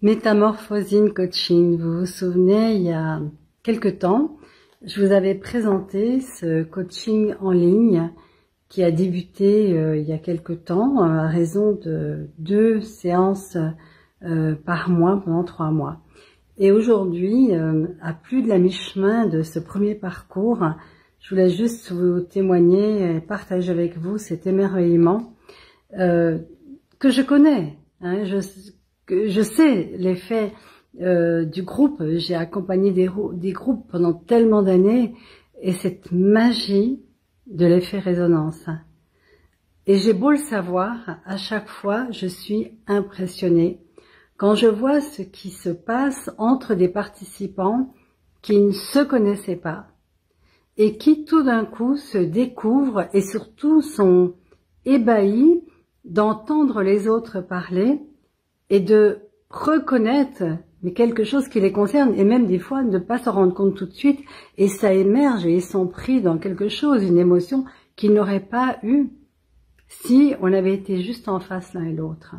Métamorphosing Coaching, vous vous souvenez, il y a quelque temps, je vous avais présenté ce coaching en ligne qui a débuté il y a quelque temps à raison de 2 séances par mois pendant 3 mois. Et aujourd'hui, à plus de la mi-chemin de ce premier parcours, je voulais juste vous témoigner et partager avec vous cet émerveillement que je connais. Hein, je sais l'effet du groupe. J'ai accompagné des groupes pendant tellement d'années et cette magie de l'effet résonance. Et j'ai beau le savoir, à chaque fois, je suis impressionnée quand je vois ce qui se passe entre des participants qui ne se connaissaient pas et qui tout d'un coup se découvrent et surtout sont ébahis d'entendre les autres parler et de reconnaître mais quelque chose qui les concerne et même des fois ne pas s'en rendre compte tout de suite et ça émerge et ils sont pris dans quelque chose, une émotion qu'ils n'auraient pas eue si on avait été juste en face l'un et l'autre.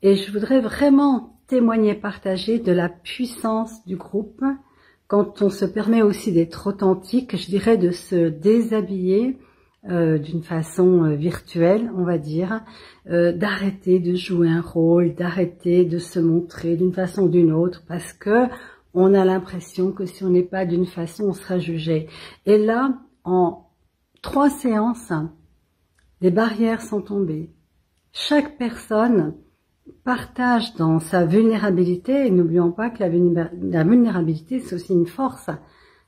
Et je voudrais vraiment témoigner, partager de la puissance du groupe quand on se permet aussi d'être authentique, je dirais de se déshabiller d'une façon virtuelle, on va dire, d'arrêter de jouer un rôle, d'arrêter de se montrer d'une façon ou d'une autre, parce que on a l'impression que si on n'est pas d'une façon, on sera jugé. Et là, en 3 séances, les barrières sont tombées. Chaque personne partage dans sa vulnérabilité, et n'oublions pas que la vulnérabilité, c'est aussi une force.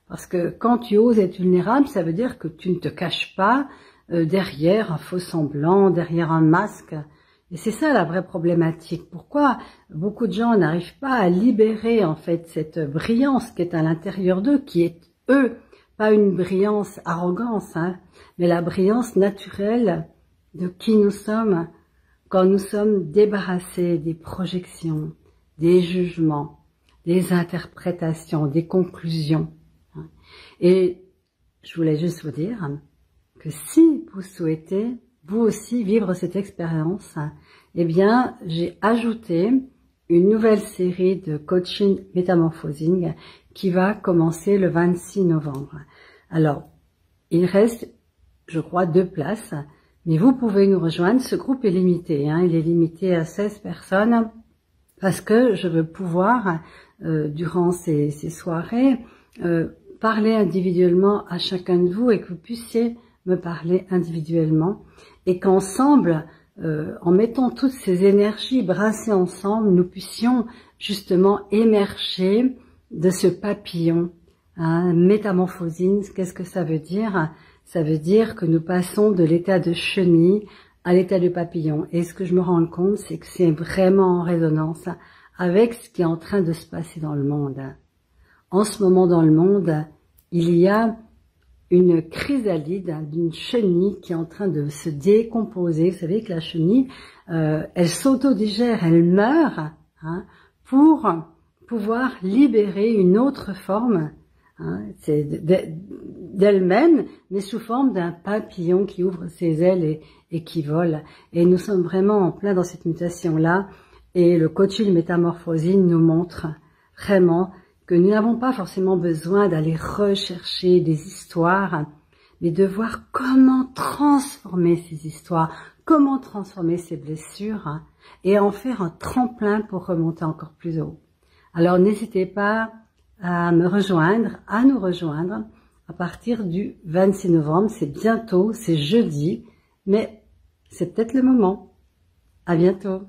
Parce que quand tu oses être vulnérable, ça veut dire que tu ne te caches pas derrière un faux semblant, derrière un masque. Et c'est ça la vraie problématique. Pourquoi beaucoup de gens n'arrivent pas à libérer en fait cette brillance qui est à l'intérieur d'eux, qui est eux, pas une brillance arrogance, hein, mais la brillance naturelle de qui nous sommes quand nous sommes débarrassés des projections, des jugements, des interprétations, des conclusions. Et je voulais juste vous dire que si vous souhaitez, vous aussi, vivre cette expérience, eh bien, j'ai ajouté une nouvelle série de coaching métamorphosing qui va commencer le 26 novembre. Alors, il reste, je crois, 2 places, mais vous pouvez nous rejoindre. Ce groupe est limité, hein, il est limité à 16 personnes parce que je veux pouvoir, durant ces soirées, parler individuellement à chacun de vous et que vous puissiez me parler individuellement et qu'ensemble, en mettant toutes ces énergies brassées ensemble, nous puissions justement émerger de ce papillon. Hein, métamorphosine, qu'est-ce que ça veut dire? Ça veut dire que nous passons de l'état de chenille à l'état de papillon. Et ce que je me rends compte, c'est que c'est vraiment en résonance avec ce qui est en train de se passer dans le monde. En ce moment dans le monde, il y a une chrysalide d'une chenille qui est en train de se décomposer. Vous savez que la chenille, elle s'autodigère, elle meurt hein, pour pouvoir libérer une autre forme hein, d'elle-même, mais sous forme d'un papillon qui ouvre ses ailes et qui vole. Et nous sommes vraiment en plein dans cette mutation-là. Et le coaching métamorphosine nous montre vraiment que nous n'avons pas forcément besoin d'aller rechercher des histoires, mais de voir comment transformer ces histoires, comment transformer ces blessures et en faire un tremplin pour remonter encore plus haut. Alors n'hésitez pas à me rejoindre, à nous rejoindre à partir du 26 novembre. C'est bientôt, c'est jeudi, mais c'est peut-être le moment. À bientôt.